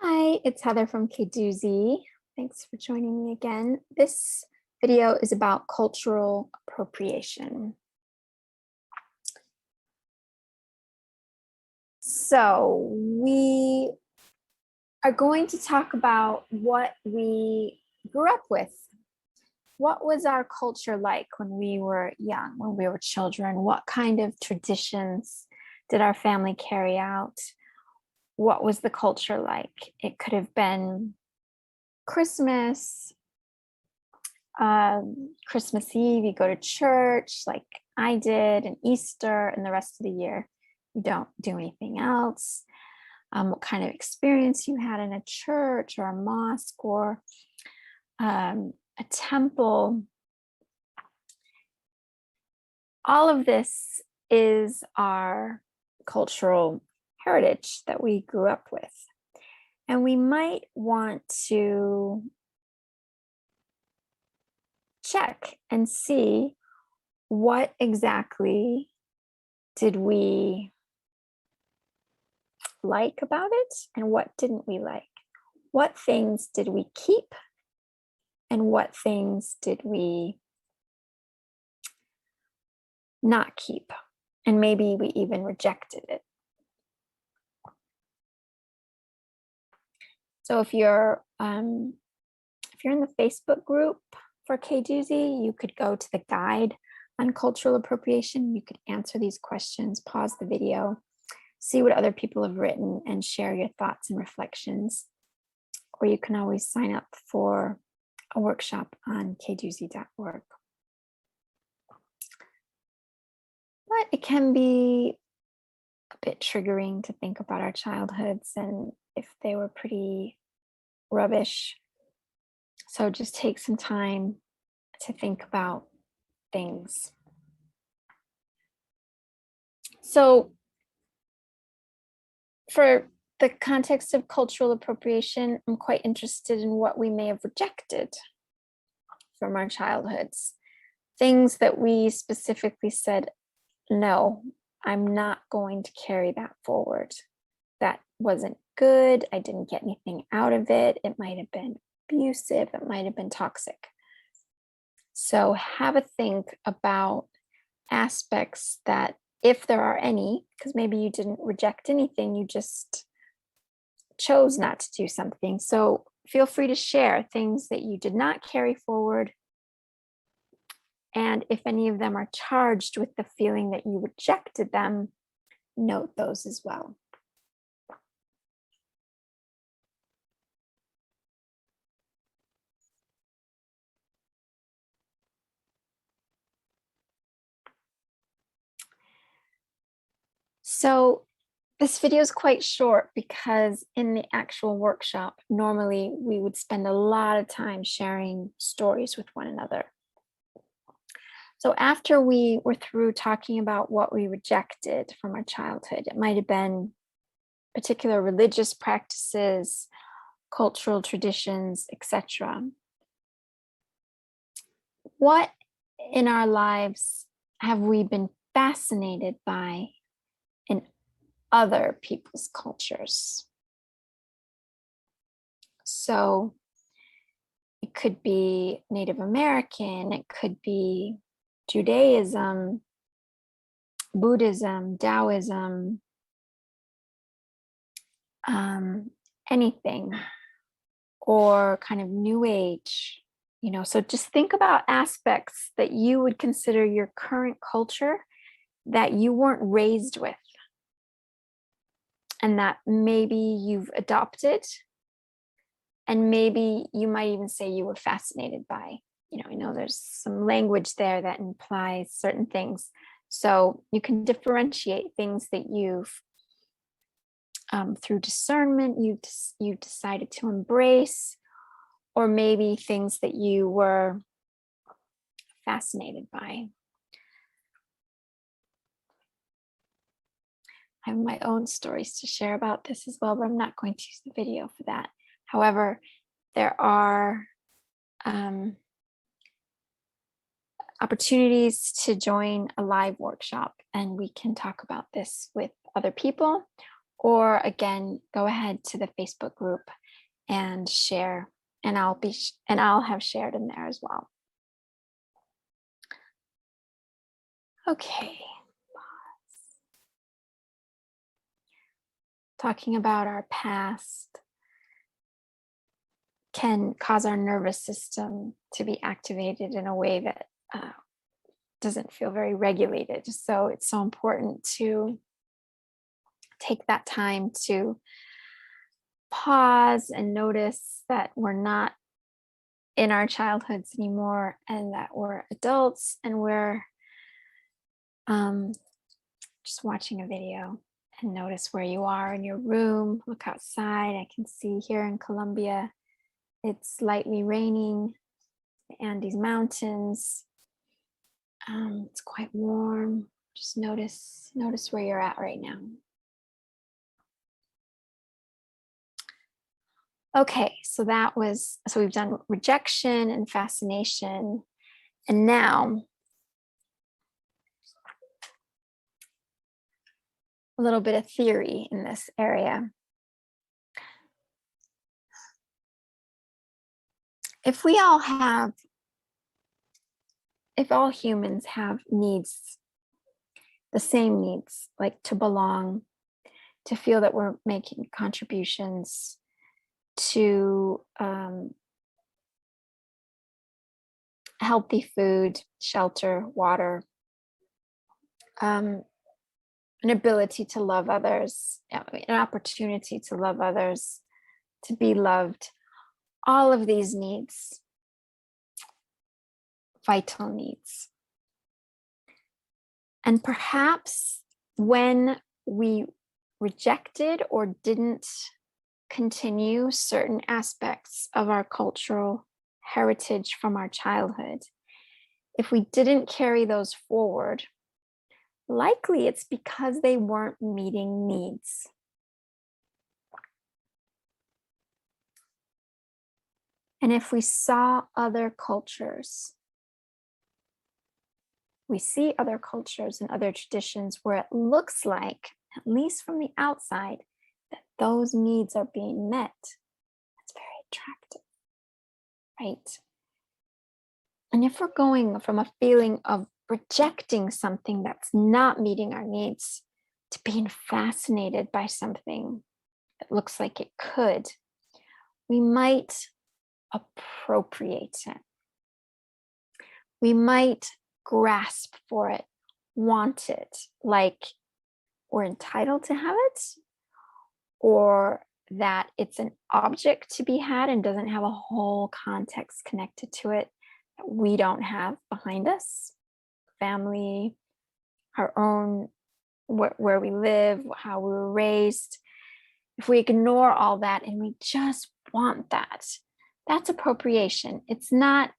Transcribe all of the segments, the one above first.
Hi, it's Heather from KDoozy. Thanks for joining me again. This video is about cultural appropriation. So we are going to talk about what we grew up with. What was our culture like when we were young, when we were children? What kind of traditions did our family carry out? What was the culture like? It could have been Christmas, Christmas Eve, you go to church like I did, and Easter, and the rest of the year you don't do anything else. What kind of experience you had in a church or a mosque or a temple. All of this is our cultural heritage that we grew up with. And we might want to check and see what exactly did we like about it and what didn't we like. What things did we keep and what things did we not keep? And maybe we even rejected it. So if you're in the Facebook group for KDoozy, you could go to the guide on cultural appropriation. You could answer these questions, pause the video, see what other people have written, and share your thoughts and reflections. Or you can always sign up for a workshop on kdoozy.org. But it can be a bit triggering to think about our childhoods and if they were pretty rubbish. So just take some time to think about things. So for the context of cultural appropriation, I'm quite interested in what we may have rejected from our childhoods. Things that we specifically said, no, I'm not going to carry that forward. That wasn't good. I didn't get anything out of it. It might have been abusive. It might have been toxic. So have a think about aspects that, if there are any, because maybe you didn't reject anything, you just chose not to do something. So feel free to share things that you did not carry forward. And if any of them are charged with the feeling that you rejected them, note those as well. So this video is quite short because in the actual workshop, normally we would spend a lot of time sharing stories with one another. So after we were through talking about what we rejected from our childhood, it might have been particular religious practices, cultural traditions, etc. What in our lives have we been fascinated by in other people's cultures? So it could be Native American, it could be Judaism, Buddhism, Taoism, anything, or kind of New Age, so just think about aspects that you would consider your current culture that you weren't raised with and that maybe you've adopted, and maybe you might even say you were fascinated by. I know there's some language there that implies certain things. So you can differentiate things that you've, through discernment, you decided to embrace, or maybe things that you were fascinated by. I have my own stories to share about this as well, but I'm not going to use the video for that. However, there are opportunities to join a live workshop, and we can talk about this with other people, Or again, go ahead to the Facebook group and share, and I'll have shared in there as well. Okay. Talking about our past can cause our nervous system to be activated in a way that doesn't feel very regulated. So it's so important to take that time to pause and notice that we're not in our childhoods anymore, and that we're adults, and we're just watching a video. And notice where you are in your room. Look outside. I can see here in Colombia, it's lightly raining, the Andes Mountains. It's quite warm. Just notice where you're at right now. Okay, so we've done rejection and fascination. And now a little bit of theory in this area. If all humans have needs, the same needs, like to belong, to feel that we're making contributions, to healthy food, shelter, water, an ability to love others, an opportunity to love others, to be loved, all of these needs, vital needs. And perhaps when we rejected or didn't continue certain aspects of our cultural heritage from our childhood, if we didn't carry those forward, likely it's because they weren't meeting needs. And if we saw other cultures, we see other cultures and other traditions where it looks like, at least from the outside, that those needs are being met, that's very attractive, right? And if we're going from a feeling of rejecting something that's not meeting our needs to being fascinated by something that looks like it could, we might appropriate it. We might grasp for it, want it, like we're entitled to have it, or that it's an object to be had and doesn't have a whole context connected to it that we don't have behind us. Family, our own, where we live, how we were raised. If we ignore all that and we just want that, that's appropriation. It's not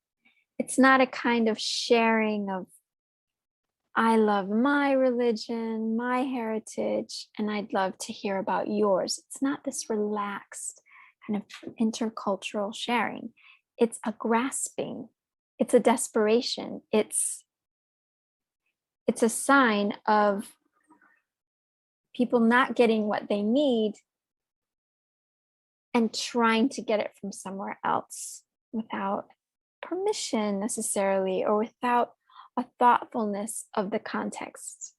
a kind of sharing of, I love my religion, my heritage, and I'd love to hear about yours. It's not this relaxed kind of intercultural sharing. It's a grasping. It's a desperation. It's a sign of people not getting what they need and trying to get it from somewhere else without permission necessarily, or without a thoughtfulness of the context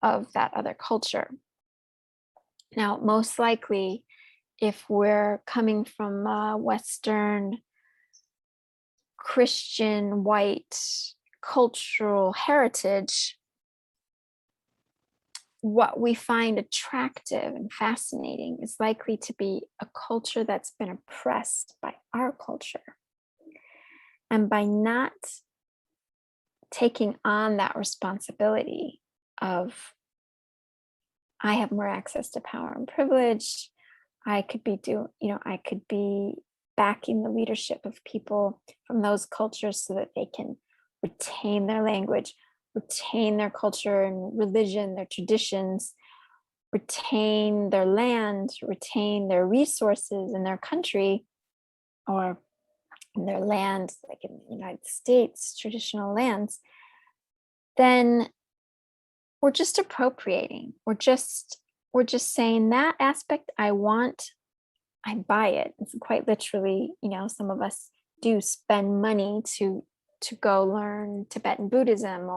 of that other culture. Now, most likely, if we're coming from a Western, Christian, white, cultural heritage, what we find attractive and fascinating is likely to be a culture that's been oppressed by our culture. And by not taking on that responsibility of, I have more access to power and privilege, I could be backing the leadership of people from those cultures so that they can retain their language, retain their culture and religion, their traditions, retain their land, retain their resources in their country, or in their land, like in the United States, traditional lands, then we're just appropriating. We're we're just saying that aspect I want, I buy it. It's quite literally, some of us do spend money to go learn Tibetan Buddhism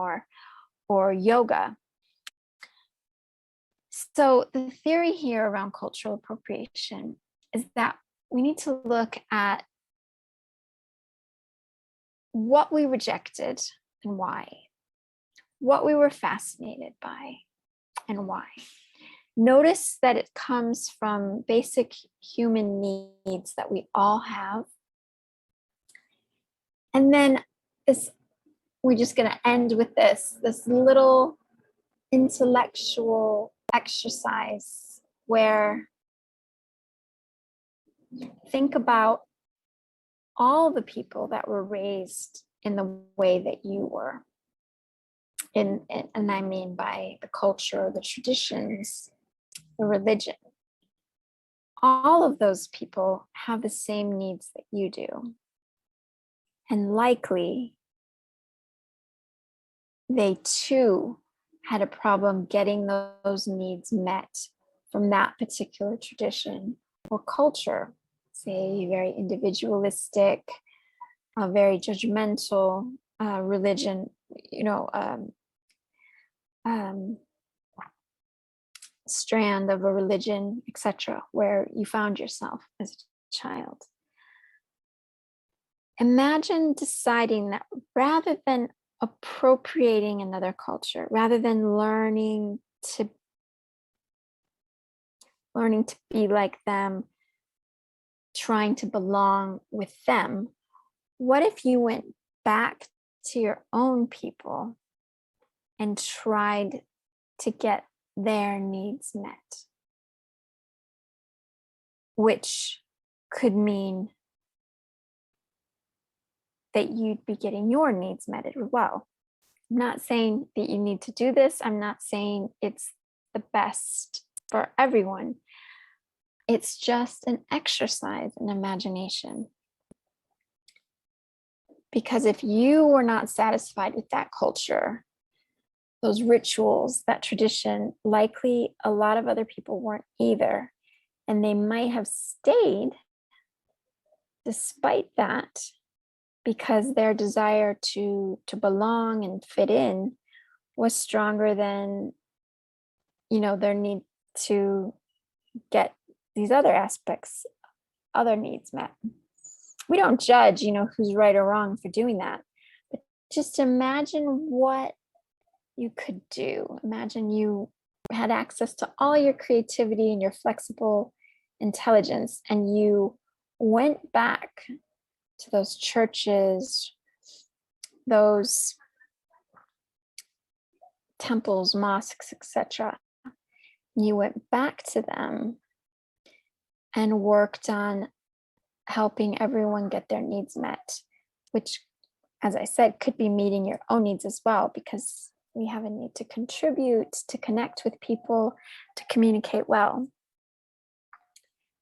or yoga. So the theory here around cultural appropriation is that we need to look at what we rejected and why, what we were fascinated by and why. Notice that it comes from basic human needs that we all have. And then we're just going to end with this little intellectual exercise where think about all the people that were raised in the way that you were. And I mean by the culture, the traditions, the religion. All of those people have the same needs that you do. And likely, they too had a problem getting those needs met from that particular tradition or culture, say very individualistic, a very judgmental religion, strand of a religion, etc., where you found yourself as a child. Imagine deciding that rather than appropriating another culture, rather than learning to be like them, trying to belong with them, what if you went back to your own people and tried to get their needs met? Which could mean that you'd be getting your needs met as well. I'm not saying that you need to do this. I'm not saying it's the best for everyone. It's just an exercise in imagination. Because if you were not satisfied with that culture, those rituals, that tradition, likely a lot of other people weren't either. And they might have stayed despite that, because their desire to belong and fit in was stronger than, their need to get these other aspects, other needs met. We don't judge, who's right or wrong for doing that. But just imagine what you could do. Imagine you had access to all your creativity and your flexible intelligence, and you went back to those churches, those temples, mosques, etc. You went back to them and worked on helping everyone get their needs met, which, as I said, could be meeting your own needs as well, because we have a need to contribute, to connect with people, to communicate well.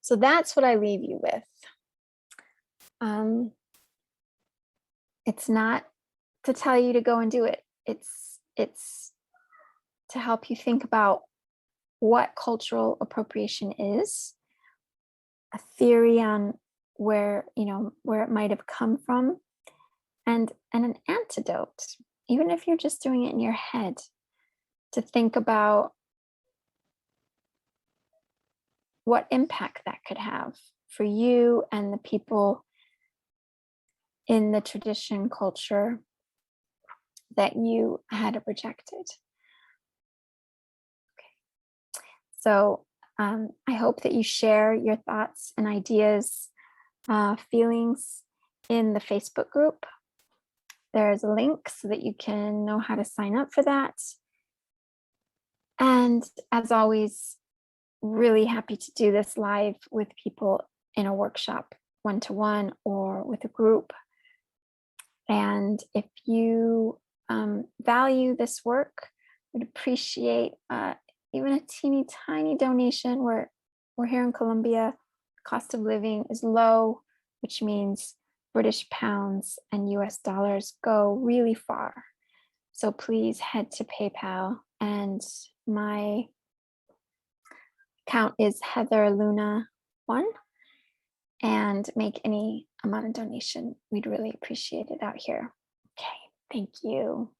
So that's what I leave you with. It's not to tell you to go and do it. It's to help you think about what cultural appropriation is, a theory on where it might have come from, and an antidote, even if you're just doing it in your head, to think about what impact that could have for you and the people in the tradition culture that you had rejected. Okay. So I hope that you share your thoughts and ideas, feelings in the Facebook group. There's a link so that you can know how to sign up for that. And as always, really happy to do this live with people in a workshop, one-to-one or with a group. And if you value this work, would appreciate even a teeny tiny donation. We're here in Colombia. Cost of living is low, which means British pounds and US dollars go really far. So please head to PayPal, and my account is Heather Luna 1, and make any amount of donation. We'd really appreciate it out here. Okay, thank you.